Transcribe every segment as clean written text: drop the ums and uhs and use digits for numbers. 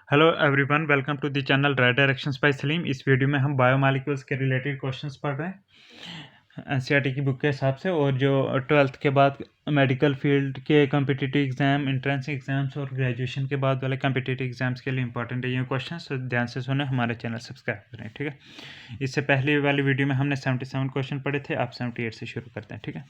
Hello everyone, welcome to the channel right directions by Salim. इस video में हम biomolecules के रिलेटेड क्वेश्चंस पढ़ रहे हैं एनसीईआरटी की बुक के हिसाब से, और जो 12th के बाद मेडिकल फील्ड के कम्पिटिटिव एग्जाम, एंट्रेंस एग्जाम्स और ग्रेजुएशन के बाद वाले कम्पिटिटिव एग्जाम्स के लिए इंपॉर्टेंट है ये क्वेश्चन। तो ध्यान से सुने, हमारे चैनल सब्सक्राइब करें, ठीक है। इससे पहले वाली वीडियो में हमने 77 क्वेश्चन पढ़े थे, आप 78 से शुरू करते हैं, ठीक है।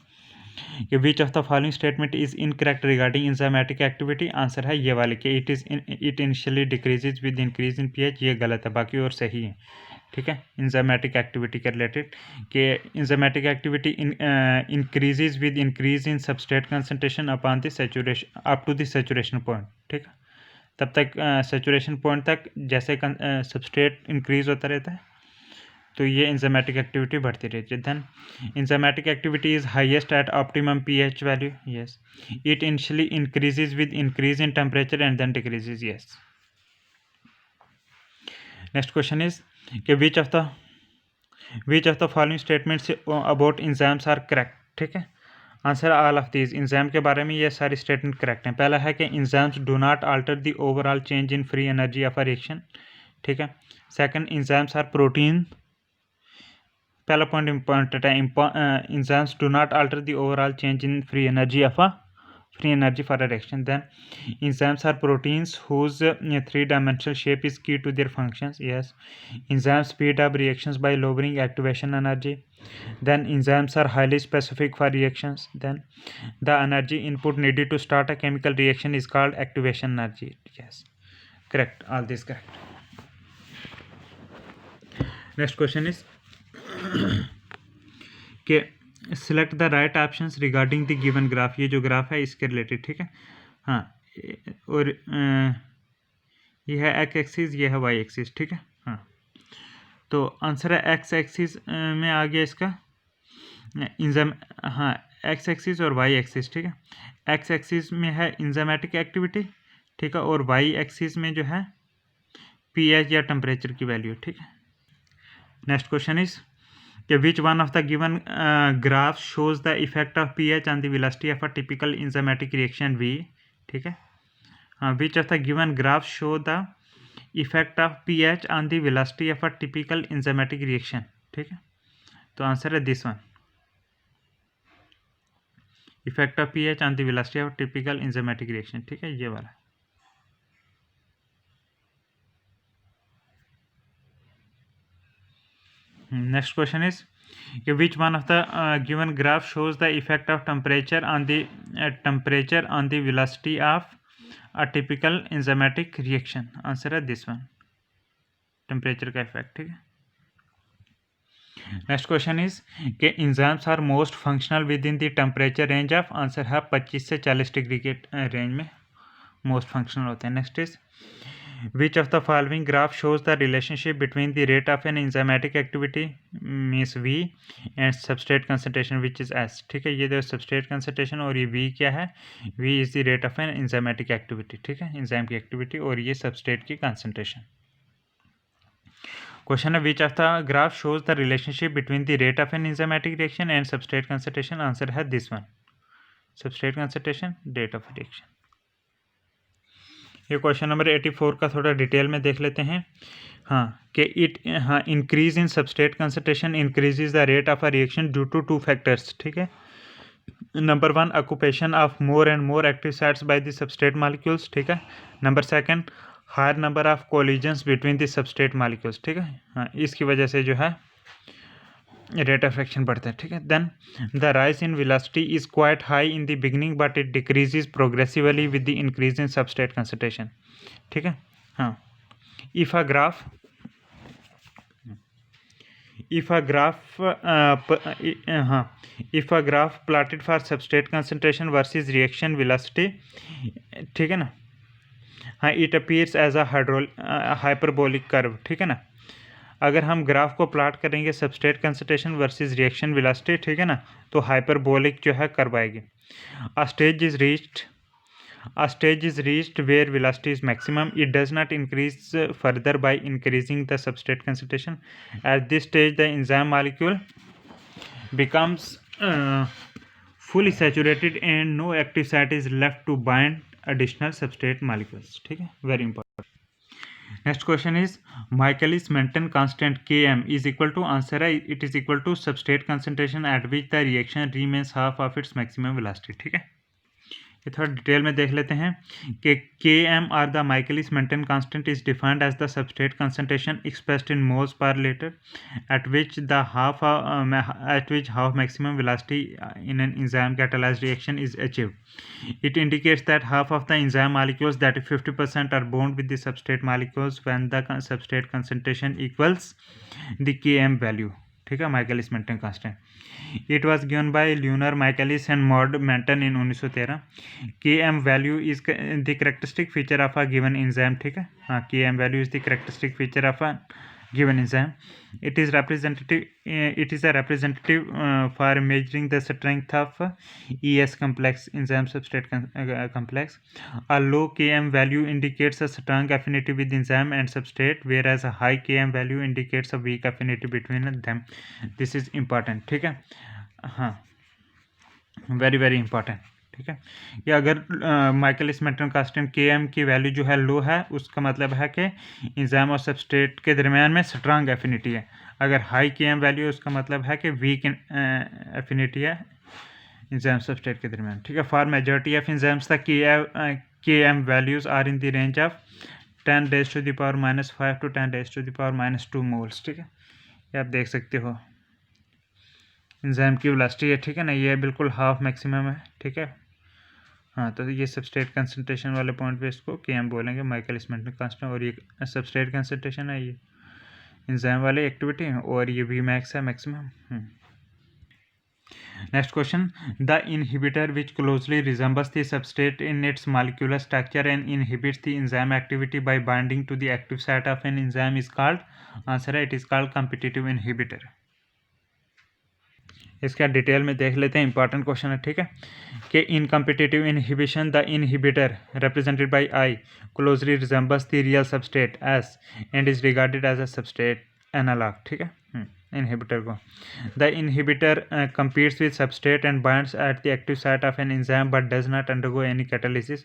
कि which of the following statement is incorrect regarding enzymatic activity. Answer है ये वाले कि it initially decreases with increase in pH. ये गलत है, बाकी और सही है, ठीक है। इंजाइमेटिक एक्टिविटी के रिलेटेड कि enzymatic activity increases with increase in substrate concentration upon the saturation up to the saturation point, ठीक है। तब तक सैचुरेशन पॉइंट तक जैसे सबस्ट्रेट इंक्रीज होता रहता है तो ये इंजाइमेटिक एक्टिविटी बढ़ती रहती है। Then enzymatic activity is highest at optimum pH value. Yes, it initially increases with increase in temperature and then decreases. Yes. Next question is कि which of the following statements about enzymes are correct, ठीक है। Answer all of these. Enzyme के बारे में ये सारी statement correct हैं। पहला है कि enzymes do not alter the overall change in free energy of a reaction, ठीक है। Second, enzymes are protein. पहला पॉइंट इंपॉर्टेंट है, enzymes do not alter the overall change in free energy for a reaction. Then enzymes are proteins whose three-dimensional shape is key to their functions. Yes. Enzymes speed up reactions by lowering activation energy. Then enzymes are highly specific for reactions. Then the energy input needed to start a chemical reaction is called activation energy. Yes, correct, all this correct. Next question is कि select the right options regarding the given graph. ये जो graph है इसके related, ठीक है। हाँ, और ये है एक्स एक्सिस, ये है वाई एक्सिस, ठीक है। हाँ, तो आंसर है एक्स एक्सिस में आ गया इसका इंजाम। हाँ, एक्स एक्सिस और वाई एक्सिस, ठीक है। एक्स एक्सिस में है इंजामेटिक एक्टिविटी, ठीक है, और वाई एक्सिस में जो है पीएच या टेम्परेचर की वैल्यू, ठीक है। नेक्स्ट क्वेश्चन इज कि which one of the given graph shows the effect of pH on the velocity of a typical enzymatic reaction V, ठीक है। हाँ, which of the given graph show the effect of pH on the velocity of a typical enzymatic reaction, ठीक है। तो answer है this one, effect of pH on the velocity of typical enzymatic reaction, ठीक है, ये वाला। Next question is कि which one of the given graph shows the effect of temperature on the velocity of a typical enzymatic reaction. Answer है this one, temperature का effect, ठीक है। Next question is कि enzymes are most functional within the temperature range of. Answer है 25 से 40 degree के range में most functional होते हैं। Next is which of the following graph shows the relationship between the rate of an enzymatic activity means V and substrate concentration which is S, ठीक है। ये देखो substrate concentration और ये V क्या है, V is the rate of an enzymatic activity, ठीक है, enzyme की activity, और ये substrate की concentration। क्वेश्चन है which of the graph shows the relationship between the rate of an enzymatic reaction and substrate concentration। Answer है this one, substrate concentration, rate of reaction। ये question number 84 का थोड़ा detail में देख लेते हैं। हाँ, कि increase in substrate concentration increases the rate of a reaction due to 2 factors, ठीक है। Number 1, occupation of more and more active sites by the substrate molecules, ठीक है। Number 2, higher number of collisions between the substrate molecules, ठीक है। हाँ, इसकी वजह से जो है रेट ऑफ रिएक्शन बढ़ता है, ठीक है। Then the rise in velocity is quite high in the beginning but it decreases progressively with the increase in substrate concentration, ठीक है। हाँ, if a graph plotted for substrate concentration versus reaction velocity, ठीक है ना। हाँ, it appears as a hyperbolic curve, ठीक है ना। अगर हम ग्राफ को प्लॉट करेंगे substrate concentration versus reaction velocity, ठीक है ना, तो हाइपरबोलिक जो है कर्व आएगी। अ stage is reached where velocity is maximum. It does not increase further by increasing the substrate concentration. At this stage the enzyme molecule becomes fully saturated and no active site is left to bind additional substrate molecules, ठीक है, very important। Next question is Michaelis Menten constant Km is equal to, answer है it is equal to substrate concentration at which the reaction remains half of its maximum velocity. ठीक है, ये थोड़ा detail में देख लेते हैं कि Km or the Michaelis Menten constant is defined as the substrate concentration expressed in moles per liter at which half maximum velocity in an enzyme catalyzed reaction is achieved. It indicates that half of the enzyme molecules, that is 50%, are bound with the substrate molecules when the substrate concentration equals the Km value. ठीक है, Michaelis Menten constant. It was given by Lunar, Michaelis and Maud Menten in 1913. Km value is the characteristic feature of a given enzyme. ठीक है, हाँ, Km value is the characteristic feature of a given enzyme. It is representative. It is a representative for measuring the strength of ES complex, enzyme substrate complex. A low Km value indicates a strong affinity with enzyme and substrate, whereas a high Km value indicates a weak affinity between them. This is important. ठीक है, हाँ, very very important. ठीक है, कि अगर Michaelis Menten constant Km की value जो है लो है, उसका मतलब है कि इंजाइम और सबस्ट्रेट के दरमियान में स्ट्रांग एफिनिटी है. अगर हाई Km वैल्यू है, उसका मतलब है कि वीक एफिनिटी है इंजाइम सबस्ट्रेट के दरमियान. ठीक है, for majority of enzymes the Km values are in the range of 10⁻⁻5 to 10⁻⁻2 moles. ठीक है, ये आप देख सकते हो इंजाइम की वेलोसिटी है. ठीक है ना, ये बिल्कुल हाफ मैक्सिमम है. ठीक है, हाँ, तो ये सबस्ट्रेट कंसंट्रेशन वाले पॉइंट पे इसको Km बोलेंगे, माइकलिस मेंटन कांस्टेंट. और ये सबस्ट्रेट कंसंट्रेशन है, ये इंजाइम वाली एक्टिविटी है, और ये V मैक्स है, maximum. Next question, the inhibitor which closely resembles the substrate in its molecular structure and inhibits the enzyme activity by binding to the active site of an enzyme is called, answer है it is called competitive inhibitor. इसका detail में देख लेते हैं, important question है. ठीक है, कि in competitive inhibition the inhibitor represented by I closely resembles the real substrate S and is regarded as a substrate analog. ठीक है, इनहिबिटर को, the inhibitor competes with substrate and binds at the active site of an enzyme but does not undergo any catalysis.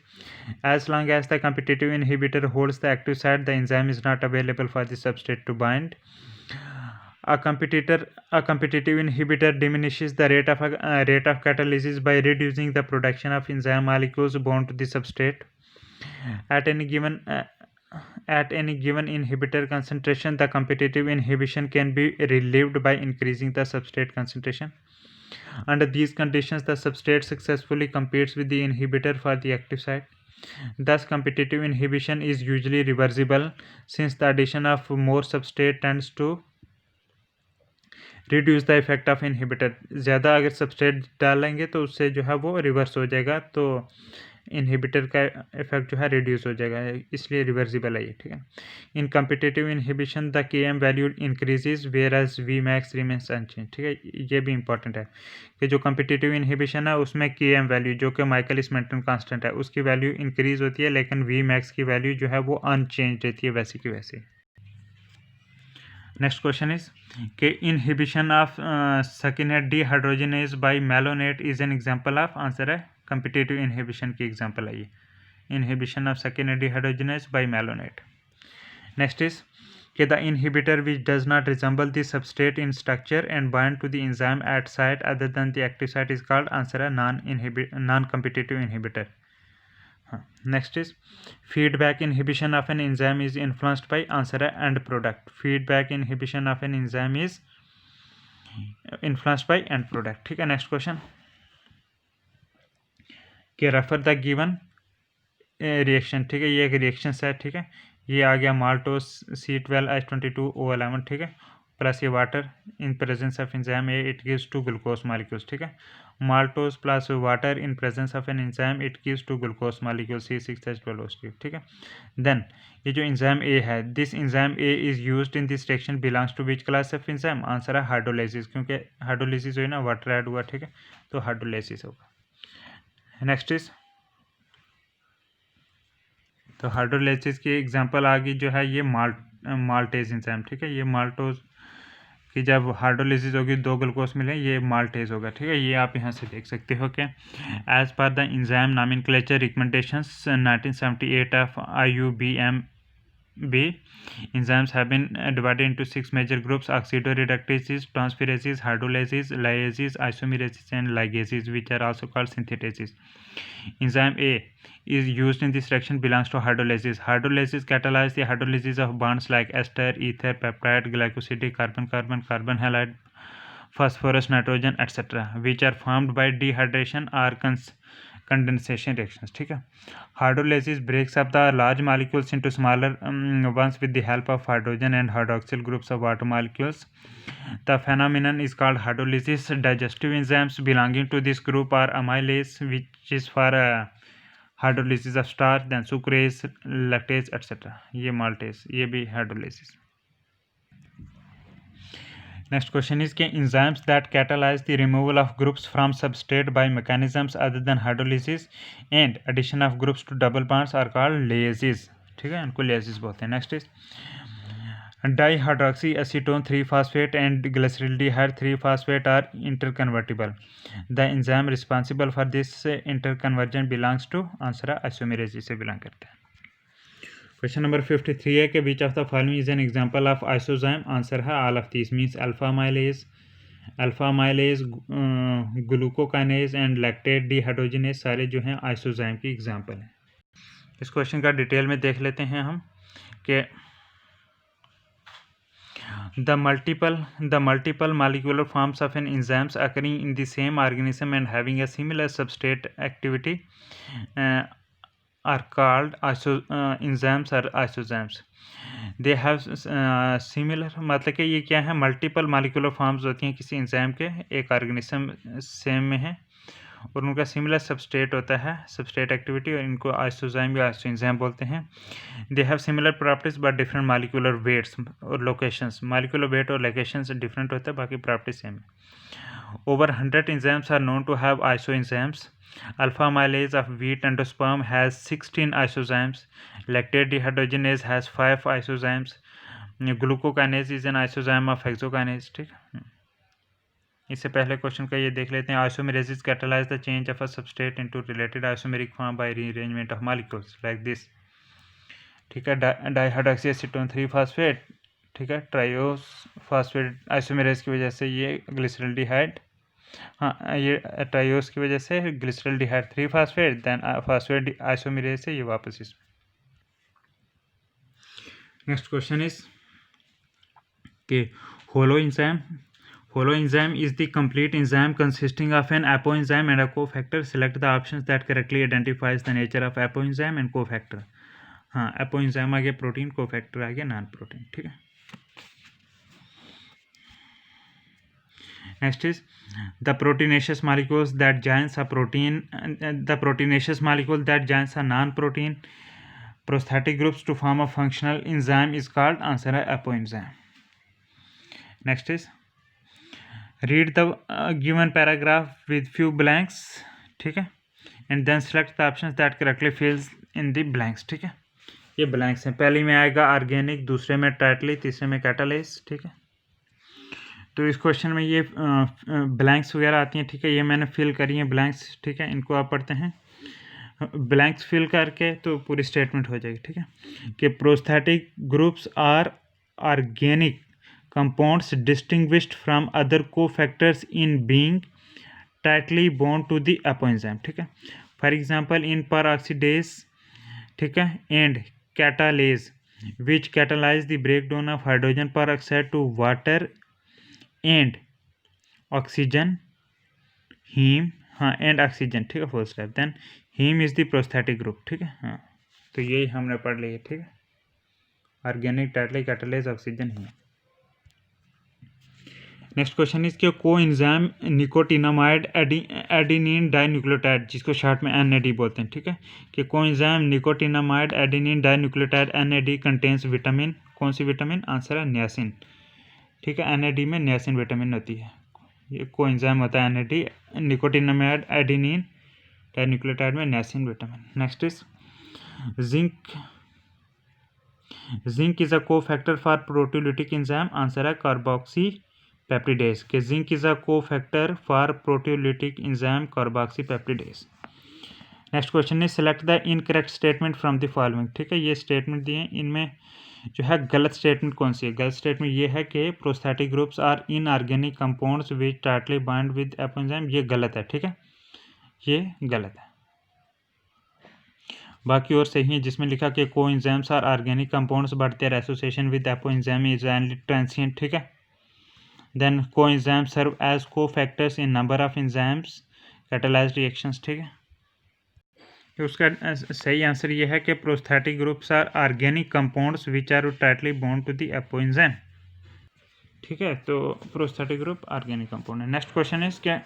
As long as the competitive inhibitor holds the active site, the enzyme is not available for the substrate to bind. A competitive inhibitor diminishes the rate of catalysis by reducing the production of enzyme molecules bound to the substrate. At any given inhibitor concentration, the competitive inhibition can be relieved by increasing the substrate concentration. Under these conditions, the substrate successfully competes with the inhibitor for the active site. Thus, competitive inhibition is usually reversible, since the addition of more substrate tends to reduce the effect of inhibitor. ज़्यादा अगर substrate डालेंगे तो उससे जो है वो reverse हो जाएगा, तो इनहिबिटर का इफेक्ट जो है रिड्यूस हो जाएगा, इसलिए रिवर्सिबल है ये. ठीक है, in competitive inhibition the Km value increases whereas V max remains unchanged. ठीक है, ये भी इंपॉर्टेंट है कि जो कॉम्पिटिटिव इनहिबिशन है उसमें Km वैल्यू जो कि माइकलिस मेंटन कांस्टेंट है, उसकी वैल्यू इंक्रीज होती है, लेकिन V मैक्स की वैल्यू जो है वो अनचेंज रहती है, वैसे की वैसे. नेक्स्ट क्वेश्चन इज कि inhibition of succinate dehydrogenase by malonate is an example of, answer है कॉम्पिटिटिव इनहिबिशन की एग्जांपल है ये, inhibition of succinate dehydrogenase by malonate. Next is कि the inhibitor which does not resemble the substrate in structure and bind to the enzyme at site other than the active site is called, answer है non competitive inhibitor. Next is feedback inhibition of an enzyme is influenced by, answer है end product. Feedback inhibition of an enzyme is influenced by end product. ठीक है, next question कि refer the given reaction. ठीक है, ये एक reaction है. ठीक है, ये आ गया माल्टोस C12H22O11. ठीक है, प्लस ये water in presence of enzyme it gives 2 glucose molecules. ठीक है, maltose plus water in presence of an enzyme it gives 2 glucose molecule C6H12O6. ठीक है, देन ये जो एंजाइम ए है, this enzyme A is used in this reaction belongs to which class of enzyme, answer है hydrolysis, क्योंकि hydrolysis हुई ना, water add हुआ. ठीक है, तो हाइड्रोलाइसिस होगा. नेक्स्ट इज, तो हाइड्रोलाइसिस की एग्जांपल आ गई जो है ये माल्टेज एंजाइम. ठीक है, ये माल्टोज कि जब हाइड्रोलाइसिस होगी 2 ग्लूकोज मिले, ये माल्टेज होगा. ठीक है, ये आप यहाँ से देख सकते हो कि as per the enzyme nomenclature recommendations 1978 of IUBM B. Enzymes have been divided into 6 major groups: oxidoreductases, transferases, hydrolases, lyases, isomerases, and ligases, which are also called synthetases. Enzyme A is used in this reaction belongs to hydrolases. Hydrolases catalyze the hydrolysis of bonds like ester, ether, peptide, glycosidic, carbon-carbon, carbon halide, phosphorus, nitrogen, etc., which are formed by dehydration or condensation reactions. ठीक है. Hydrolysis breaks up the large molecules into smaller ones with the help of hydrogen and hydroxyl groups of water molecules. The phenomenon is called hydrolysis. Digestive enzymes belonging to this group are amylase, which is for hydrolysis of starch, then sucrase, lactase, etc. ये maltase, ये भी hydrolysis. Next question is कि enzymes that catalyze the removal of groups from substrate by mechanisms other than hydrolysis and addition of groups to double bonds are called liases. ठीक है, इनको liases बोलते हैं. Next is dihydroxyacetone 3-phosphate and glyceraldehyde 3-phosphate are interconvertible. The enzyme responsible for this interconversion belongs to answer isomerase से belong करता है. Question number 53 है कि which of the following is an example of isozyme. Answer है all of this means alpha amylase, glucokinase and lactate dehydrogenase सारे जो हैं आइसोजाइम की एग्जांपल हैं. इस क्वेश्चन का डिटेल में देख लेते हैं हम कि the multiple molecular forms of an enzymes occurring in the same organism and having a similar substrate activity are called enzymes or isozymes. They have similar, मतलब कि ये क्या है, मल्टीपल मालिकुलर फॉर्म्स होती हैं किसी एंजाइम के, एक ऑर्गेनिज्म सेम में है और उनका सिमिलर सबस्ट्रेट होता है, सबस्ट्रेट एक्टिविटी, और इनको आइसोजाइम या आइसोएंजाइम बोलते हैं. They have similar properties but different molecular weights और लोकेशंस. मालिकुलर वेट और लोकेशंस डिफरेंट होता है, बाकी प्रॉपर्टीज सेम है. Over 100 enzymes are known to have isoenzymes. Alpha amylase of wheat endosperm has 16 isozymes. Lactate dehydrogenase has 5 isozymes. Glucokinase is an isozyme of hexokinase. ठीक है, इससे पहले question का ये देख लेते हैं. Isomerases catalyse the change of a substrate into related isomeric form by rearrangement of molecules like this. ठीक है, डाइहाइड्रोक्सीएसीटोन 3-phosphate. ठीक है, ट्राइओस फास्फेट आइसोमेरेज की वजह से ये ग्लिसरल्डिहाइड, हाँ ये ट्राइओस की वजह से glyceraldehyde 3-phosphate, then phosphate isomerase से ये वापस इसमें. नेक्स्ट क्वेश्चन इज कि होलो enzyme is the complete enzyme consisting of an apoenzyme and a cofactor. Select the options that correctly identifies the nature of apoenzyme and cofactor. हाँ, apoenzyme आ गया protein, cofactor आ गया non protein. ठीक है. Next is the proteinaceous molecules that joins a protein. The proteinaceous molecule that joins a non-protein prosthetic groups to form a functional enzyme is called answer apoenzyme. Next is read the given paragraph with few blanks. ठीक है, and then select the options that correctly fills in the blanks. ठीक है, ये blanks हैं. पहले में आएगा organic, दूसरे में टाइटली, तीसरे में कैटालेस. ठीक है, तो इस क्वेश्चन में ये ब्लैंक्स वगैरह आती हैं. ठीक है, ये मैंने फिल करी हैं ब्लैंक्स. ठीक है, इनको आप पढ़ते हैं. ब्लैंक्स फिल करके तो पूरी स्टेटमेंट हो जाएगी. ठीक है, कि prosthetic groups are organic compounds distinguished from other cofactors in being tightly bound to the apoenzyme. ठीक है, for example in peroxidase, ठीक है, and catalase which catalyze the breakdown of hydrogen peroxide to water and oxygen, heme, हाँ and oxygen. ठीक है, full stop. Then heme is the prosthetic group. ठीक है, हाँ, तो यही हमने पढ़ लिया. ठीक है, organic, tightly, catalase, oxygen, heme. Next question is कि कोएंजाइम निकोटिनामाइड एडेनिन डाइन्यूक्लियोटाइड, जिसको शॉर्ट में NAD बोलते हैं. ठीक है, कि coenzyme nicotinamide adenine dinucleotide NAD contains vitamin. कौन सी विटामिन? आंसर है नियासिन. ठीक है, NAD में नियासिन विटामिन होती है. ये कोएंजाइम होता है NAD, निकोटिनामाइड एडेनिन डाइन्यूक्लियोटाइड में niacin vitamin. Next is zinc is a cofactor for proteolytic enzyme. Answer है कार्बोक्सी पेप्टिडेज, के zinc is a cofactor for proteolytic enzyme carboxy peptidase. Next question is select the incorrect statement from the following. ठीक है, ये statement दिए हैं, इनमें जो है गलत स्टेटमेंट कौन सी है। गलत स्टेटमेंट ये है कि prosthetic groups are inorganic compounds which tightly bind with apoenzyme, ये गलत है। ठीक है, ये गलत है। बाकी और सही है, जिसमें लिखा कि coenzymes are organic compounds but their association with apoenzyme is only transient. ठीक है, then coenzymes serve as cofactors in number of enzymes catalysed reactions. ठीक है, तो उसका सही आंसर ये है कि prosthetic groups are organic compounds which are tightly bound to the apoenzyme. ठीक है, तो प्रोस्थेटिक ग्रुप ऑर्गेनिक कंपाउंड है। नेक्स्ट क्वेश्चन इज क्या,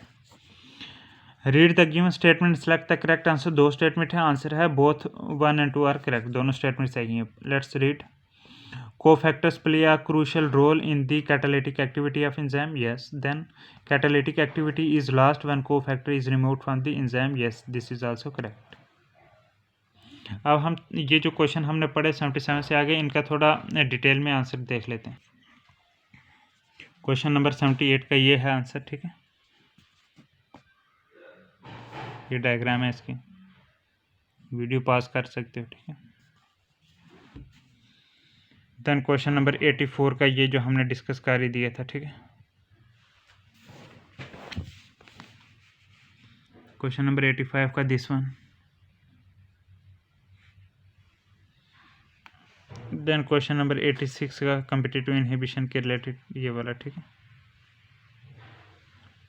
read the given statement select the correct answer. दो स्टेटमेंट है, आंसर है बोथ 1 and 2 आर करेक्ट, दोनों statement सही हैं। Let's read. Co-factors play a crucial role in the catalytic activity of enzyme. Yes. Then catalytic activity is lost when cofactor is removed from the enzyme. Yes, this is also correct. अब हम ये जो question हमने पढ़े 77 से आगे, इनका थोड़ा डिटेल में आंसर देख लेते हैं। क्वेश्चन नंबर 78 का ये है आंसर। ठीक है, ये डायग्राम है इसकी, वीडियो पॉज कर सकते हो। ठीक है, देन क्वेश्चन नंबर 84 का ये जो हमने डिस्कस कर ही दिया था। ठीक है, क्वेश्चन नंबर 85 का this one, then question number 86 का कम्पिटिटिव इनहिबिशन के रिलेटेड ये वाला। ठीक है,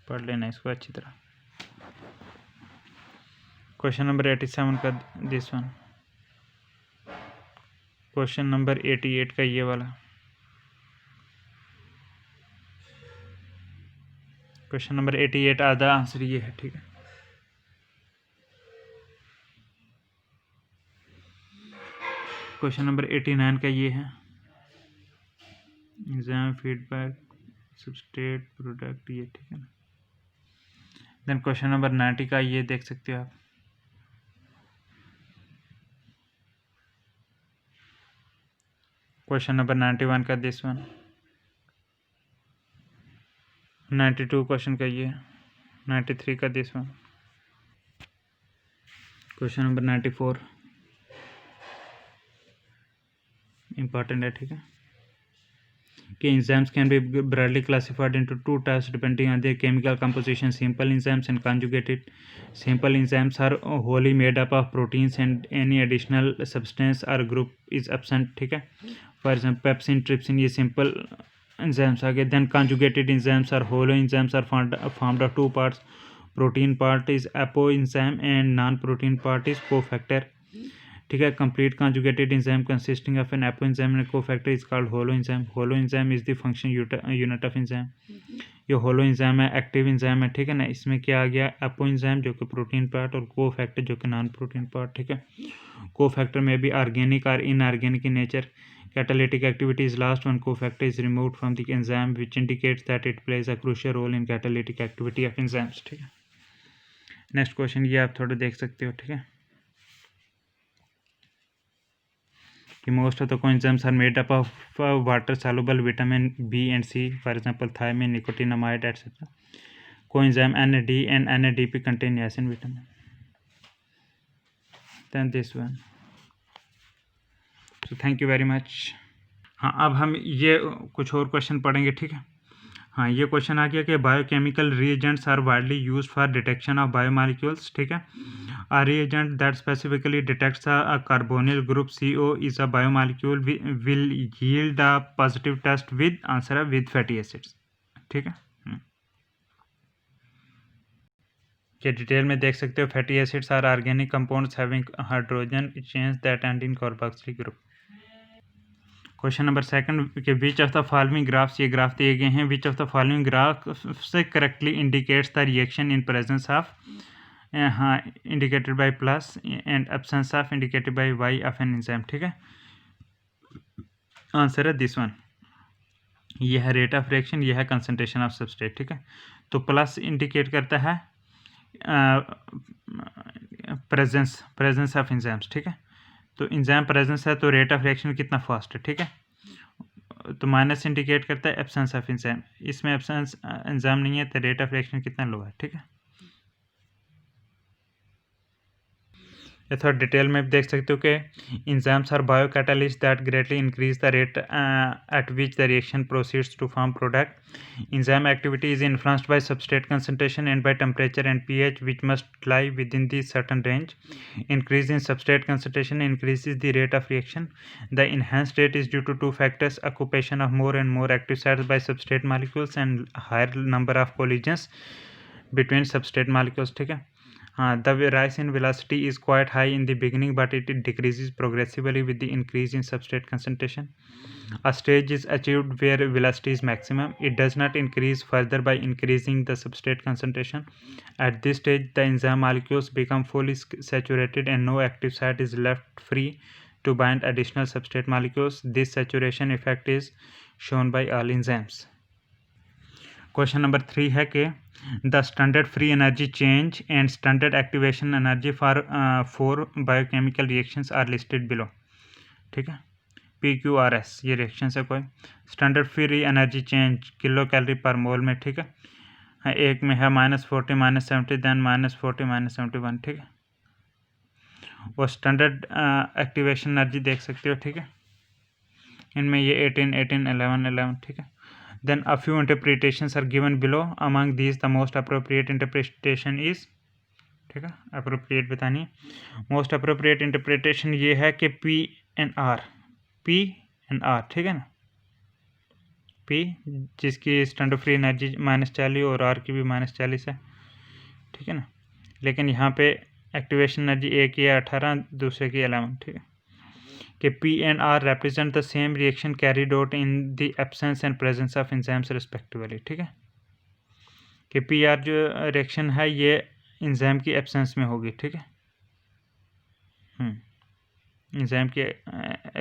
पढ़ लेना इसको अच्छी तरह। क्वेश्चन नंबर 87 का दिस वन, क्वेश्चन नंबर 88 का ये वाला, क्वेश्चन नंबर 88 आधा आंसर ये है। ठीक है, क्वेश्चन नंबर 89 का ये है, एंजाइम फीडबैक सबस्ट्रेट प्रोडक्ट, ये। ठीक है ना, देन क्वेश्चन नंबर 90 का ये देख सकते हो आप। क्वेश्चन नंबर 91 का दिस वन, 92 क्वेश्चन का ये, 93 का this one, question number 94 important है। ठीक है, कि enzymes can be broadly classified into two types depending on their chemical composition: simple enzymes and conjugated. Simple enzymes are wholly made up of proteins and any additional substance or group is absent. ठीक है, for example pepsin, trypsin, ये simple enzymes आ गए। then conjugated enzymes are hollow enzymes are formed of two parts. Protein part is apoenzyme and non-protein part is cofactor. ठीक है, complete conjugated enzyme consisting of an apoenzyme and cofactor is called holoenzyme. Holoenzyme is the function unit of enzyme. ये holoenzyme है, active enzyme है। ठीक है ना, इसमें क्या आ गया, एपोएंजाइम जो कि प्रोटीन पार्ट और कोफैक्टर जो कि नॉन प्रोटीन पार्ट। ठीक है, कोफैक्टर में भी ऑर्गेनिक और inorganic in nature. Catalytic activity is lost one cofactor is removed from the enzyme which indicates that it plays a crucial role in catalytic activity of enzymes. ठीक है, next question ये आप थोड़ा देख सकते हो। ठीक है, कि most of the coenzymes are made up of water soluble vitamin B and C, for example thiamine, nicotinamide, etc. Coenzyme NAD and NADP contain niacin vitamin. Then this one. So thank you very much. हाँ, अब हम ये कुछ और question पढ़ेंगे। ठीक है, हाँ, ये क्वेश्चन आ गया कि biochemical reagents are widely use for detection of biomolecules. ठीक है, a reagent that specifically detects a carbonyl group CO is a biomolecule will yield a positive test with answer with fatty acids. ठीक है, ये detail में देख सकते हो। Fatty acids are organic compounds having hydrogen chains that end in carboxylic group. Question number second कि which of the following graphs, ये graph दिए गए हैं, which of the following graph से correctly indicates the reaction in presence of, हाँ, indicated by plus and absence of indicated by Y of an enzyme. ठीक है, answer है this one. ये है रेट ऑफ रिएक्शन, ये है कंसंट्रेशन ऑफ सबस्ट्रेट। ठीक है, तो प्लस इंडिकेट करता है प्रेजेंस ऑफ एंजाइम्स। ठीक है, तो एंजाइम प्रेजेंस है तो रेट ऑफ रिएक्शन कितना फास्ट है। ठीक है, तो माइनस इंडिकेट करता है एब्सेंस ऑफ एंजाइम, इसमें एब्सेंस एंजाइम नहीं है तो रेट ऑफ रिएक्शन कितना लो है। ठीक है, ये थोड़ा डिटेल में भी देख सकते हो कि enzymes are biocatalysts that greatly increase the rate at which the reaction proceeds to form product. Enzyme activity is influenced by substrate concentration and by temperature and pH, which must lie within the certain range. Increase in substrate concentration increases the rate of reaction. The enhanced rate is due to two factors: occupation of more and more active sites by substrate molecules and higher number of collisions between substrate molecules. ठीक है, the rise in velocity is quite high in the beginning, but it decreases progressively with the increase in substrate concentration. A stage is achieved where velocity is maximum. It does not increase further by increasing the substrate concentration. At this stage, the enzyme molecules become fully saturated and no active site is left free to bind additional substrate molecules. This saturation effect is shown by all enzymes. Question number 3 है कि the standard free energy change and standard activation energy for 4 biochemical reactions are listed below. ठीक है, PQRS ये reaction है कोई। Standard free energy change kilocalorie per mole में। ठीक है, एक में है -40 -70 देन -40 -71। ठीक है, और स्टैंडर्ड एक्टिवेशन एनर्जी देख सकते हो। ठीक है, इनमें ये 18 18 11 11। ठीक है, then a few interpretations are given below. Among these the most appropriate interpretation is, ठीक है, appropriate बतानी है। most appropriate interpretation ये है कि P and R, ठीक है ना, P जिसकी स्टैंडर्ड फ्री एनर्जी -40 और R की भी -40 है। ठीक है ना, लेकिन यहाँ पे एक्टिवेशन एनर्जी एक की 18 दूसरे की 11। ठीक है, कि P and R represent the same reaction carried out in the absence and presence of enzymes respectively। ठीक है, कि PR जो रिएक्शन है ये इंजाइम की एब्सेंस में होगी। ठीक है, इंजाइम के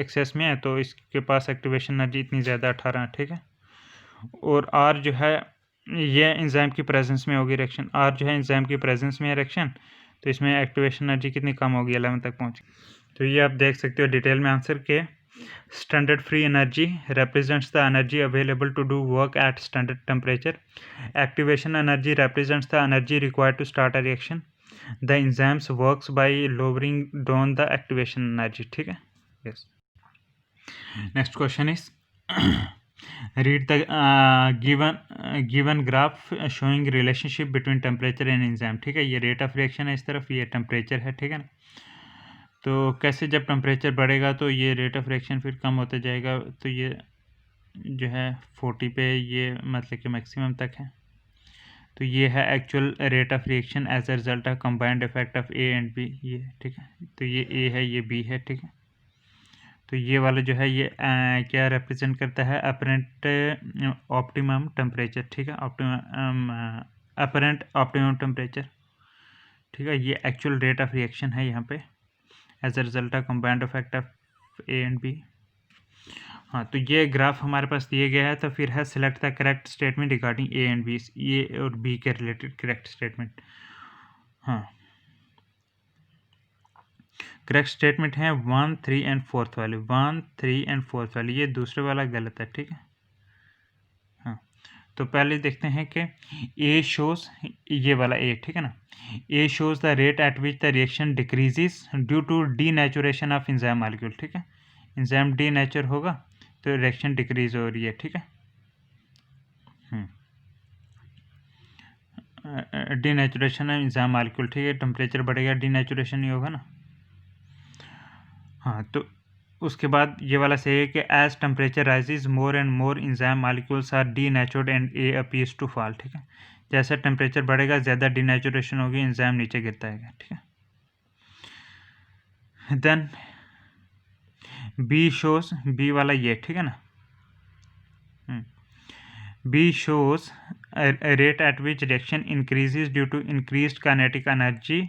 एक्सेस में है तो इसके पास एक्टिवेशन एनर्जी इतनी ज़्यादा 18। ठीक है, और R जो है ये इंजाइम की प्रेजेंस में होगी रिएक्शन। R जो है इंजाइम की प्रेजेंस में है रिएक्शन, तो इसमें एक्टिवेशन एनर्जी कितनी कम होगी, 11 तक पहुँची। तो ये आप देख सकते हो डिटेल में आंसर के standard free energy represents the energy available to do work at standard temperature. Activation energy represents the energy required to start a reaction. The enzymes works by lowering down the activation energy। ठीक है, yes. Next question is read the given graph showing relationship between temperature and enzyme। ठीक है, ये rate of reaction है इस तरफ, ये temperature है। ठीक है ना, तो कैसे जब टेम्परेचर बढ़ेगा तो ये रेट ऑफ रिएक्शन फिर कम होता जाएगा। तो ये जो है 40 पे ये मतलब कि मैक्सिमम तक है। तो ये है actual rate of reaction as a result of combined effect of A and B. ये ठीक है, तो ये ए है ये बी है। ठीक है, तो ये वाला जो है ये क्या रिप्रेजेंट करता है, अपरेंट ऑप्टिमम टेम्परेचर। ठीक है, अपरेंट ऑप्टिमम टेम्परेचर। ठीक है, ये एक्चुअल रेट ऑफ रिएक्शन है यहाँ पे as a result of combined effect of A and B. हाँ, तो ये ग्राफ हमारे पास दिए गया है। तो फिर है select the correct statement regarding A and B, A और बी के रिलेटेड करेक्ट स्टेटमेंट। हाँ, करेक्ट स्टेटमेंट है 1 3 एंड 4th वाले, 1 3 एंड 4th वाले, ये दूसरे वाला गलत है। ठीक है, हाँ, तो पहले देखते हैं कि ए शोज, ये वाला ए, ठीक है ना, A shows the rate at which the reaction decreases due to denaturation of enzyme molecule. ठीक है, एंजाइम डीनेचर होगा तो रिएक्शन डिक्रीज हो रही है। ठीक है, डीनेचुरेशन है एंजाइम मॉलिक्यूल। ठीक है, टेम्परेचर बढ़ेगा डीनेचुरेशन नहीं होगा ना। हाँ, तो उसके बाद ये वाला सही है कि as temperature rises more and more enzyme molecules are denatured and A appears to fall. ठीक है, जैसे टेम्परेचर बढ़ेगा ज़्यादा डीनेचुरेशन होगी, एंजाइम नीचे गिरता है। ठीक है, देन बी शोज, बी वाला ये, ठीक है ना, B shows rate at which reaction increases due to increased kinetic energy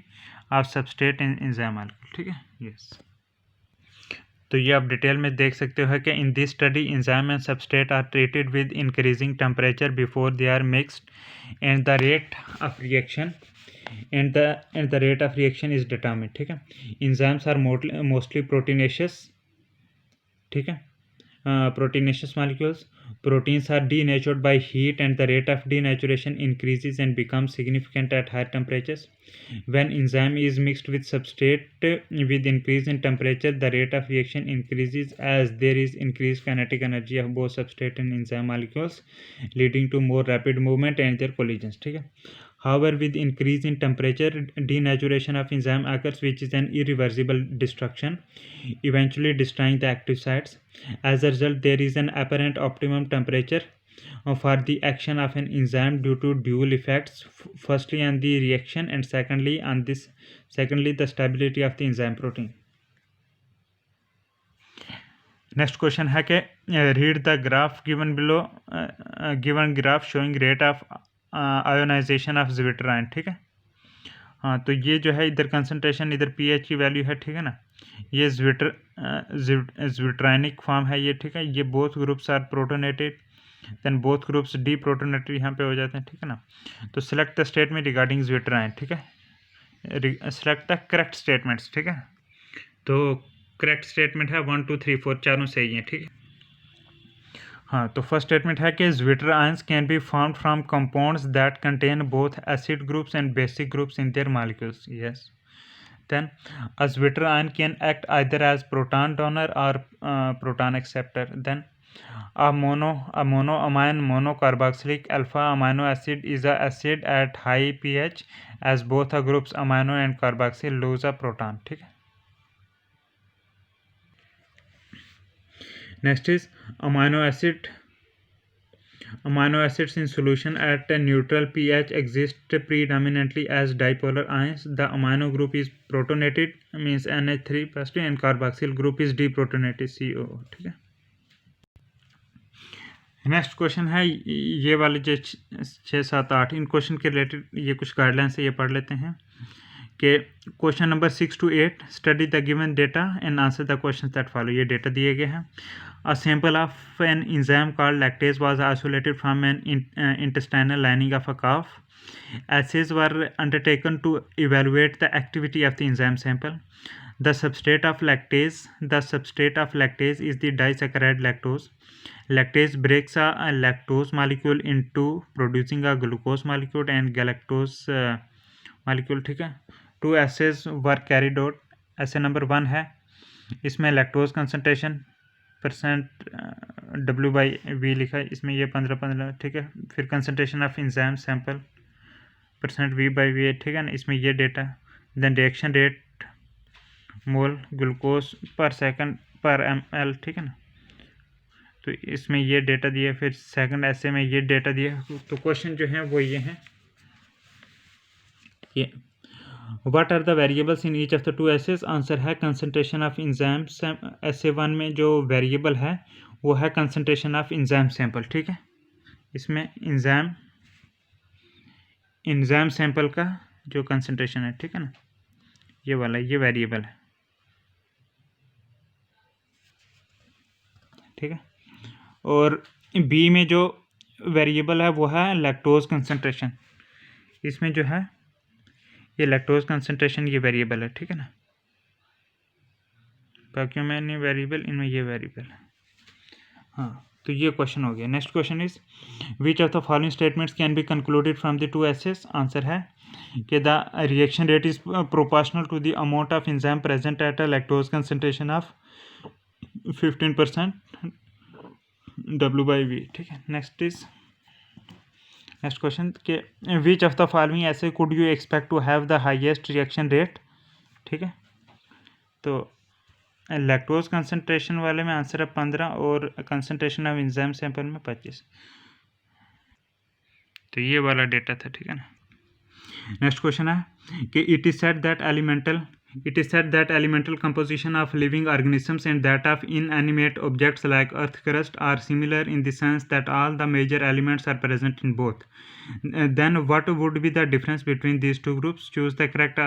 of substrate in enzyme molecule. ठीक है, यस। तो ये आप डिटेल में देख सकते हो कि in this study enzyme and substrate are treated with increasing temperature before they are mixed and the rate of reaction and the rate of reaction is determined। ठीक है, enzymes are mostly proteinaceous। ठीक है, proteinaceous molecules Proteins are denatured by heat, and the rate of denaturation increases and becomes significant at higher temperatures. When enzyme is mixed with substrate with increase in temperature, the rate of reaction increases as there is increased kinetic energy of both substrate and enzyme molecules, leading to more rapid movement and their collisions. ठीक है. However, with increase in temperature, denaturation of enzyme occurs, which is an irreversible destruction, eventually destroying the active sites. As a result, there is an apparent optimum temperature for the action of an enzyme due to dual effects. Firstly, on the reaction, and secondly the stability of the enzyme protein. Next question है कि read the graph given below, given graph showing rate of ionization of zwitterion. ठीक है. हाँ, तो ये जो है इधर कंसंट्रेशन, इधर pH की वैल्यू है. ठीक है ना. ये zwitterionic फॉर्म है ये. ठीक है. ये both groups are protonated, then both groups deprotonated यहाँ पे हो जाते हैं. ठीक है ना. तो select the statement regarding zwitterion. ठीक है. Select the correct statements. ठीक है. तो करेक्ट स्टेटमेंट है 1 2 3 4 चारों सही हैं. ठीक है. हाँ, तो फर्स्ट स्टेटमेंट है कि zwitterions can be formed from compounds that contain both acid groups and basic groups in their molecules. Yes. Then a zwitterion can act either as proton donor or proton acceptor. Then a monoamine monocarboxylic alpha amino acid is a acid at high pH as both a groups amino and carboxyl lose a proton. ठीक है. Next is amino acids in solution at a neutral pH exist predominantly as dipolar ions. The amino group is protonated, means NH3 positive, and carboxyl group is deprotonated, CO. ठीक है. Next question है ये वाले जो 6 7 8 इन question के related ये कुछ guidelines है, ये पढ़ लेते हैं कि question number 6 to 8 study the given data and answer the question that follow. ये डेटा दिए गए हैं. A sample of an enzyme called lactase was isolated from an intestinal lining of a calf. Assays were undertaken to evaluate the activity of the enzyme sample. The substrate of lactase is the disaccharide lactose. Lactase breaks a lactose molecule into producing a glucose molecule and galactose molecule. ठीक है. 2 assays were carried out. Assay number 1 है, इसमें lactose concentration % W/V लिखा है, इसमें ये 15. ठीक है. फिर concentration of enzyme sample % V/V. ठीक है ना. इसमें ये डेटा. देन रिएक्शन रेट मोल ग्लूकोज पर सेकंड पर ml. ठीक है ना. तो इसमें ये डेटा दिया. फिर सेकंड ऐसे में ये डेटा दिया. तो क्वेश्चन जो है वो ये हैं, ये What are the variables in each of the 2 assays? Answer है कंसनट्रेशन ऑफ इंजाइम. essay 1 में जो वेरिएबल है वो है कंसनट्रेशन ऑफ इंजाइम सैंपल. ठीक है. इसमें इंजाइम सैंपल का जो कंसनट्रेशन है, ठीक है ना, ये वाला ये वेरिएबल है. ठीक है. और बी में जो वेरिएबल है वो है लैक्टोज कंसनट्रेशन. इसमें जो है ये लैक्टोज कंसनट्रेशन ये वेरिएबल है. ठीक है ना. बाकियों में नहीं वेरिएबल, इनमें ये वेरिएबल है. हाँ, तो ये क्वेश्चन हो गया. Next question is which of the following statements can be concluded from the 2 assays. Answer है कि the reaction rate is proportional to the amount of enzyme present at a lactose concentration of 15% W/V. ठीक है. Next question के which of the following assays could you expect to have the highest reaction rate. ठीक है. तो lactose concentration वाले में answer है 15 और कंसनट्रेशन ऑफ एंजाइम सैंपल में 25. तो ये वाला डेटा था. ठीक है ना. नेक्स्ट क्वेश्चन है कि it is said that elemental composition of living organisms and that of inanimate objects like earth crust are similar in the sense that all the major elements are present in both. Then what would be the difference between these two groups? Choose the correct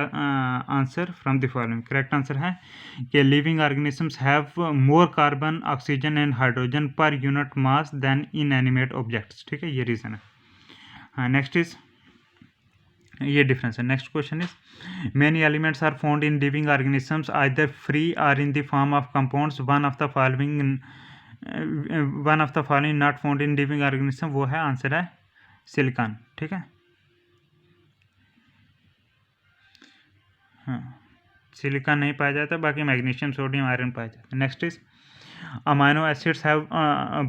answer from the following. Correct answer है कि living organisms have more carbon, oxygen and hydrogen per unit mass than inanimate objects. ठीक है. ये reason है. हाँ, next is ये difference है. Next question is many elements are found in living organisms either free or in the form of compounds. One of the following one of the following not found in living organism, वो है answer है silicon. ठीक है, हाँ silicon नहीं पाया जाता, बाकी मैग्नीशियम, सोडियम, आयरन पाया जाता है। Next is amino acids have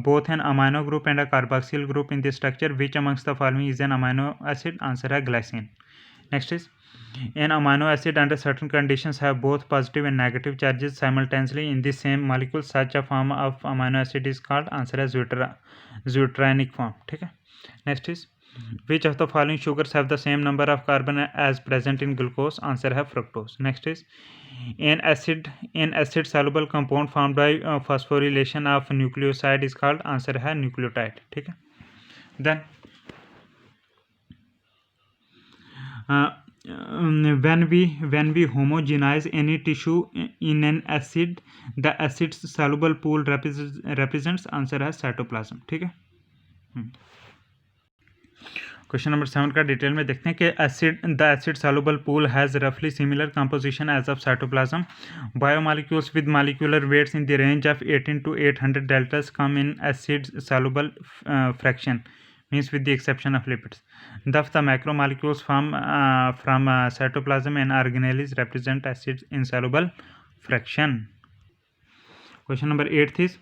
both an amino group and a carboxyl group in this structure. Which amongst the following is an amino acid? Answer है glycine. Next is an amino acid under certain conditions have both positive and negative charges simultaneously in the same molecule. Such a form of amino acid is called, answer है zwitterionic form. ठीक है, next is which of the following sugars have the same number of carbon as present in glucose? Answer है fructose. Next is an acid soluble compound formed by phosphorylation of nucleoside is called, answer है nucleotide. ठीक है, then when we homogenize any tissue in an acid, the acid soluble pool represents, answer है cytoplasm. ठीक है, question number 7 का detail में देखते हैं कि the acid soluble pool has रफली similar composition as of cytoplasm. Biomolecules with molecular weights in the range of 18 to 800 deltas come in acid soluble fraction, means with the exception of lipids. Thus the macromolecules from cytoplasm and organelles represent acid insoluble fraction. Question number 8 is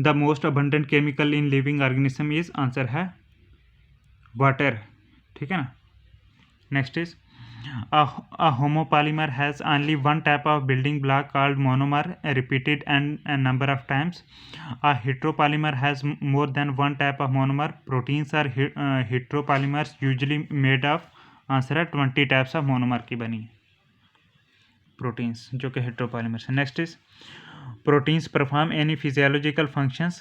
the most abundant chemical in living organism is, answer है water. ठीक है ना, next is a homopolymer has only one type of building block called monomer repeated and a number of times. A heteropolymer has more than one type of monomer. Proteins are heteropolymers usually made of, answer है 20 types of monomer की बनी proteins जो कि heteropolymers है. Next is proteins perform any physiological functions.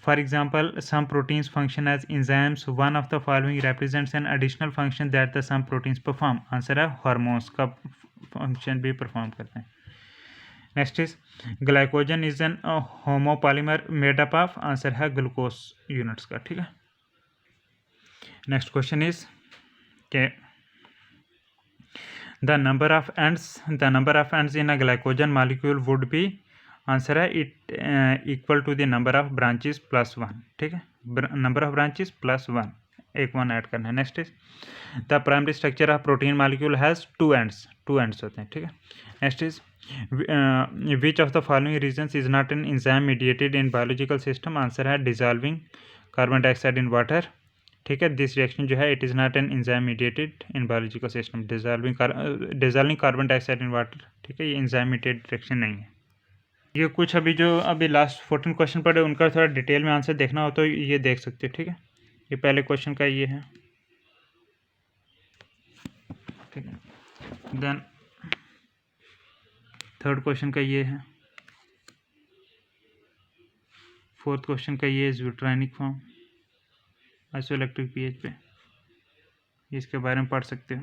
For example, some proteins function as enzymes. One of the following represents an additional function that the some proteins perform. Answer है hormones का function भी perform करते हैं. Next is glycogen is an homopolymer made up of, answer है glucose units का. ठीक है, next question is के the number of ends in a glycogen molecule would be, answer है it equal to the number of branches plus 1. ठीक है, number of branches plus 1, एक 1 add करना है. Next is the primary structure of protein molecule has two ends होते हैं. ठीक है, next is which of the following reasons is not an enzyme mediated in biological system? Answer है dissolving carbon dioxide in water. ठीक है, this reaction जो है it is not an enzyme mediated in biological system. Dissolving carbon dioxide in water, ठीक है, ये enzyme mediated reaction नहीं है. ये कुछ अभी लास्ट 14 क्वेश्चन पढ़े उनका थोड़ा डिटेल में आंसर देखना हो तो ये देख सकते हो. ठीक है, ये पहले क्वेश्चन का ये है. ठीक है, देन थर्ड क्वेश्चन का ये है, फोर्थ क्वेश्चन का ये ज्यूट्राइनिक फॉर्म आइसोइलेक्ट्रिक पीएच पे, इसके बारे में पढ़ सकते हो.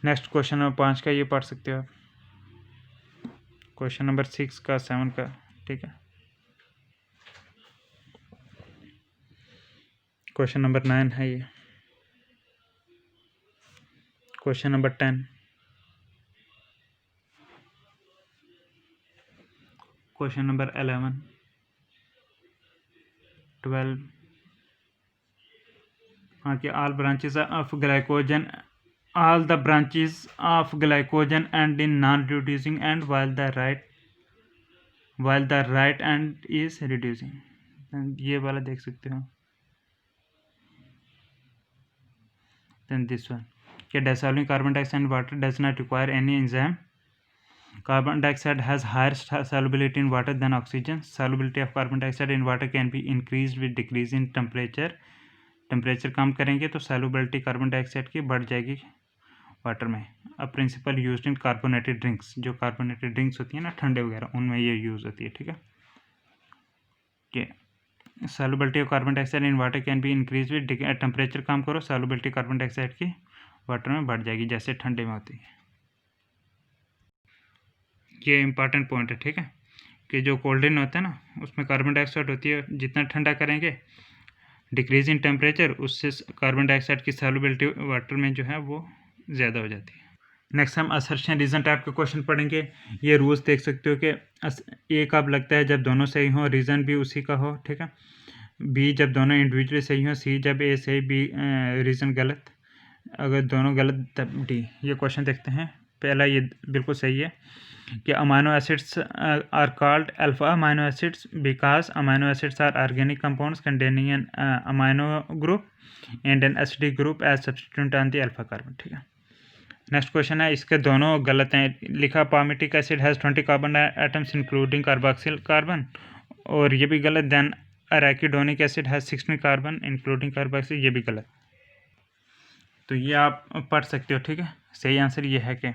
नेक्स्ट क्वेश्चन नंबर 5 का ये पढ़ सकते हो आप. क्वेश्चन नंबर 6 का 7 का. ठीक है, क्वेश्चन नंबर 9 है ये. Question number 10, question number 11, 12. हाँ कि all the branches of glycogen end in non-reducing end while the right end is reducing. ये वाला देख सकते हो. Then this one, कि dissolving carbon dioxide in water does not require any enzyme. Carbon dioxide has higher solubility in water than oxygen. Solubility of carbon dioxide in water can be increased with decrease in temperature. Temperature कम करेंगे तो solubility carbon dioxide की बढ़ जाएगी water में. A principle used in carbonated drinks, जो carbonated drinks होती है ना ठंडे वगैरह, उनमें ये यूज़ होती है. ठीक है, कि solubility of carbon dioxide in water can be increase with temperature कम करो, सॉल्युबिलिटी कार्बन डाइऑक्साइड की वाटर में बढ़ जाएगी जैसे ठंडे में होती है. ये इंपॉर्टेंट पॉइंट है. ठीक है, कि जो कोल्ड ड्रिंक होता है ना उसमें कार्बन डाइऑक्साइड होती है, जितना ठंडा करेंगे डिक्रीज इन टेम्परेचर, उससे कार्बन डाइऑक्साइड की सॉल्युबिलिटी वाटर में जो है वो ज़्यादा हो जाती है. नेक्स्ट हम असर्शन रीज़न टाइप के क्वेश्चन पढ़ेंगे। ये रूल्स देख सकते हो कि ए कब लगता है जब दोनों सही हो, रीज़न भी उसी का हो, ठीक है। बी जब दोनों इंडिविजुअली सही हो, सी जब ए सही बी रीज़न गलत, अगर दोनों गलत तब डी। ये क्वेश्चन देखते हैं। पहला ये बिल्कुल सही है कि amino acids are called alpha amino acids because amino acids are organic compounds containing an amino group and an acidic group as substitute on the alpha carbon, ठीक है। नेक्स्ट क्वेश्चन है, इसके दोनों गलत हैं। लिखा palmitic acid has 20 carbon atoms including carboxyl carbon, और ये भी गलत। Then arachidonic acid has 16 carbon including carboxyl, ये भी गलत। तो ये आप पढ़ सकते हो, ठीक है। सही आंसर ये है कि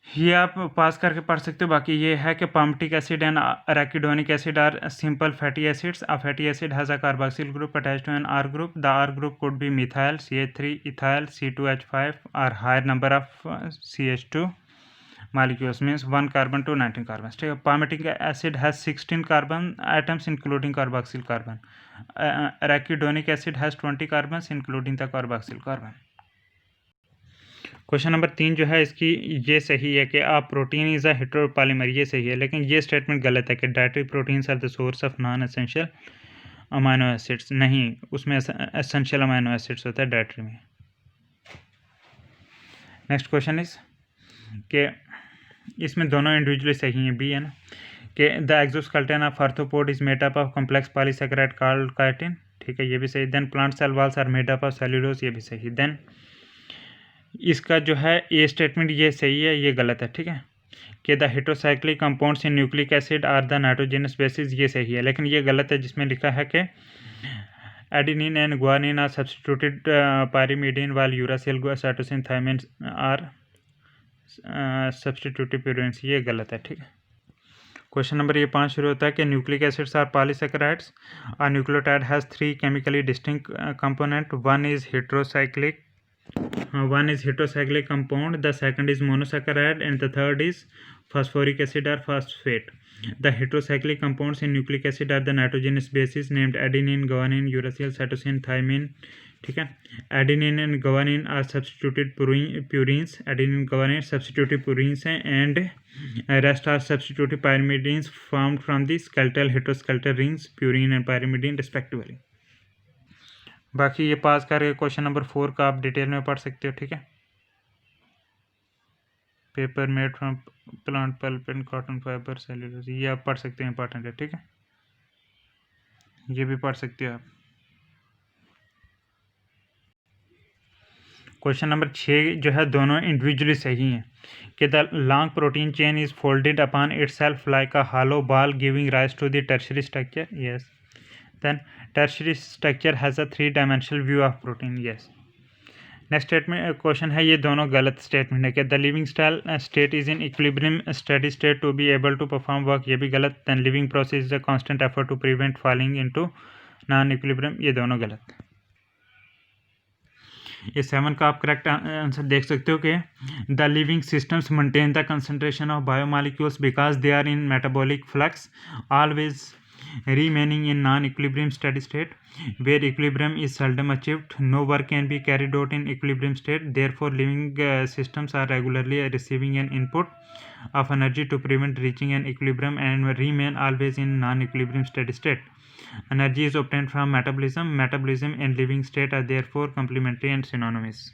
ये आप पास करके पढ़ सकते हो। बाकी ये है कि palmitic acid and arachidonic acid are simple fatty acids. A fatty acid has a carboxyl group attached to an R group. The R group could be methyl, CH3, ethyl, C2H5 or higher number of CH2 molecules, means 1 carbon to 19 carbons. ठीक है। Palmitic acid has 16 carbon atoms including carboxyl carbon. अराकिडोनिक acid has 20 carbons including the carboxyl carbon. Question number 3 जो है इसकी ये सही है कि आप प्रोटीन इज़ अ हेटेरोपॉलीमर, ये सही है। लेकिन ये स्टेटमेंट गलत है कि dietary proteins are the source of non essential amino acids. नहीं, उसमें एसेंशियल अमाइनो एसिड्स होता है डाइटरी में। नेक्स्ट क्वेश्चन इज कि इसमें दोनों इंडिविजुअली सही हैं, बी है ना, कि the exoskeleton of arthropod is made up of complex polysaccharide called chitin, ठीक है, ये भी सही। Then plant cell walls are made up of cellulose, ये भी सही। देन इसका जो है ये स्टेटमेंट ये सही है, ये गलत है, ठीक है, कि the heterocyclic compounds in nucleic acid are the nitrogenous bases, ये सही है। लेकिन ये गलत है, जिसमें लिखा है कि adenine and guanine are substituted pyrimidine while uracil cytosine thymine are substitutive purines, ये गलत है, ठीक है। क्वेश्चन नंबर ये 5 शुरू होता है कि nucleic acids are polysaccharides. A nucleotide has 3 chemically distinct component, one is heterocyclic compound, the second is monosaccharide, and the third is phosphoric acid or phosphate. The heterocyclic compounds in nucleic acid are the nitrogenous bases named adenine, guanine, uracil, cytosine, thymine, ठीक है। adenine and guanine are substituted purines, adenine guanine substituted purines हैं, and rest are substituted pyrimidines formed from the skeletal heteroskeletal rings, purine and pyrimidine respectively। बाकी ये पास करके question number 4 का आप detail में पढ़ सकते हो, ठीक है। Paper made from plant pulp and cotton fibre cellulose, ये आप पढ़ सकते हैं, इंपॉर्टेंट है, ठीक है, ये भी पढ़ सकते हो आप। क्वेश्चन नंबर 6 जो है दोनों इंडिविजुअली सही हैं कि the long protein chain is folded upon itself like a hollow ball giving rise to the tertiary structure, yes. Then tertiary structure has a 3-dimensional view of protein, yes. Next statement question है, ये दोनों गलत statement है कि the living state is in equilibrium steady state to be able to perform work, ये भी गलत। Then living process is a constant effort to prevent falling into non equilibrium, ये दोनों गलत। ये 7 का आप करेक्ट आंसर देख सकते हो कि the living systems maintain the concentration of biomolecules because they are in metabolic flux always remaining in non-equilibrium steady state where equilibrium is seldom achieved. No work can be carried out in equilibrium state. Therefore living systems are regularly receiving an input of energy to prevent reaching an equilibrium and remain always in non-equilibrium steady state. Energy is obtained from metabolism. Metabolism and living state are therefore complementary and synonymous.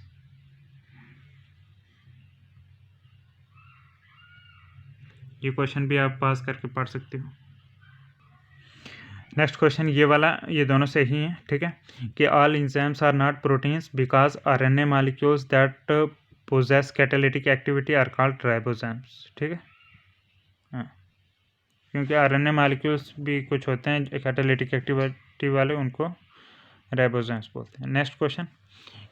ये question भी आप पास करके पढ़ सकते हो। Next question ये वाला, ये दोनों सही हैं, ठीक है, कि all enzymes are not proteins because RNA molecules that possess catalytic activity are called ribosomes, ठीक है। हाँ, क्योंकि आरएनए मॉलिक्यूल्स भी कुछ होते हैं कैटालिटिक एक्टिविटी वाले, उनको राइबोसोम्स बोलते हैं। नेक्स्ट क्वेश्चन,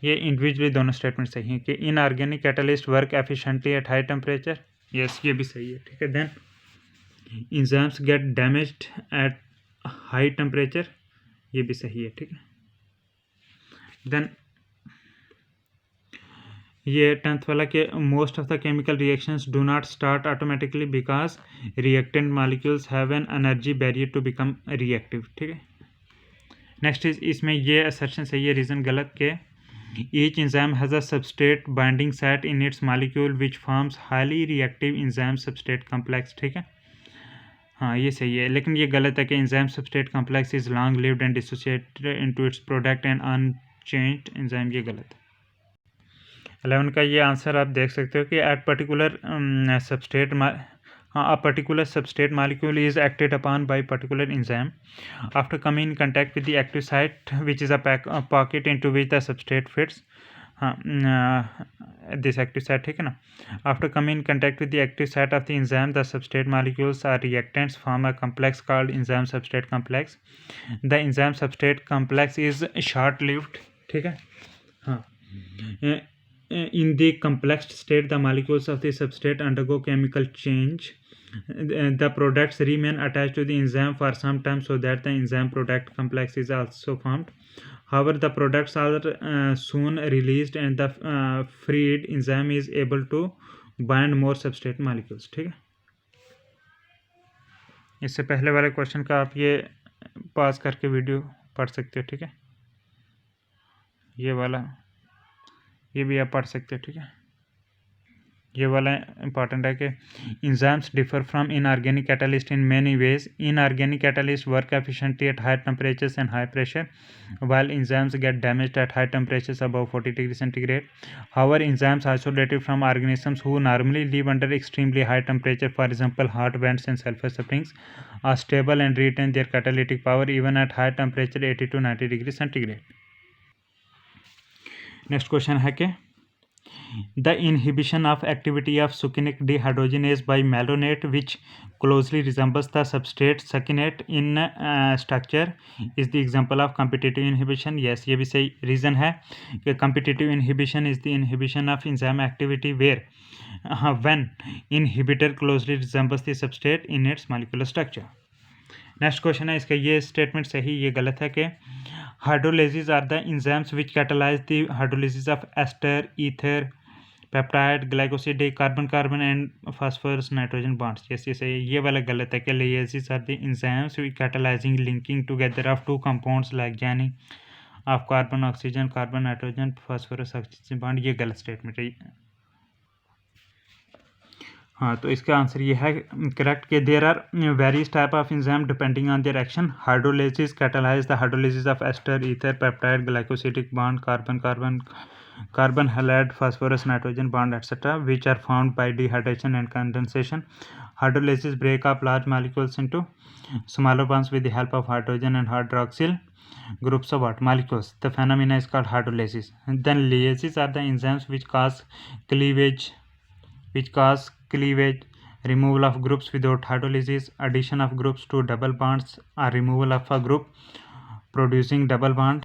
ये इंडिविजुअली दोनों स्टेटमेंट सही हैं कि inorganic catalyst work efficiently at high temperature, yes, ये भी सही है, ठीक है। Then enzymes get damaged at high temperature, ये भी सही है, ठीक है। देन ये 10th वाला के most of the chemical reactions do not start automatically because reactant molecules have an energy barrier to become reactive, ठीक है। नेक्स्ट इज इसमें ये असर्शन सही है, रीज़न गलत के Each enzyme has a substrate binding site in its molecule which forms highly reactive enzyme substrate complex. ठीक है, हाँ ये सही है, लेकिन ये गलत है कि enzyme substrate complex is long lived and dissociated into its product and unchanged enzyme, ये गलत है। 11 का ये आंसर आप देख सकते हो कि at particular substrate a particular substrate molecule is acted upon by particular enzyme after coming in contact with the active site, which is a pocket into which the substrate fits. This active site, ठीक है ना। After coming in contact with the active site of the enzyme, the substrate molecules or reactants form a complex called enzyme substrate complex. The enzyme substrate complex is short lived, ठीक है, हाँ। In the complex state, the molecules of the substrate undergo chemical change. The products remain attached to the enzyme for some time so that the enzyme product complex is also formed. However, the products are soon released and the freed enzyme is able to bind more substrate molecules. ठीक है, इससे पहले वाले question का आप ये पास करके video पढ़ सकते हो। ठीक है, ये वाला ये भी आप पढ़ सकते हो। ठीक है, ये वाला इंपॉर्टेंट है कि enzymes differ from inorganic catalyst in many ways. Inorganic catalysts work efficiently at high temperatures and high pressure, while enzymes get damaged at high temperatures above 40 degrees centigrade. However, enzymes isolated from organisms who normally live under extremely high temperature, for example hot vents and sulfur springs, are stable and retain their catalytic power even at high temperature 80 to 90 degrees centigrade. Next question है कि the inhibition of activity of succinic dehydrogenase by malonate, which closely resembles the substrate succinate in structure, is the example of competitive inhibition. Yes, ये भी सही reason है कि competitive inhibition is the inhibition of enzyme activity where when inhibitor closely resembles the substrate in its molecular structure. Next question है, इसका ये statement सही ये गलत है कि hydrolysis are the enzymes which catalyse the hydrolysis of ester, ether, peptide, glycoside, carbon carbon and phosphorus nitrogen bonds. Yes, ये सही, ये वाला गलत है कि lysis are the enzymes which catalysing linking together of two compounds like joining of carbon oxygen, carbon nitrogen, phosphorus oxygen bond, ये गलत statement है। हाँ, तो इसका आंसर ये है करेक्ट कि there are various type of enzyme depending on their action. Hydrolysis catalyse the hydrolysis of ester, ether, peptide, glycosidic bond, carbon halide, phosphorus nitrogen bond etc., which are formed by dehydration and condensation. Hydrolysis break up large molecules into smaller ones with the help of hydrogen and hydroxyl groups of what molecules. The phenomena is called hydrolysis. And then lysis are the enzymes which cause cleavage, removal of groups without hydrolysis, addition of groups to double bonds, or removal of a group producing double bond.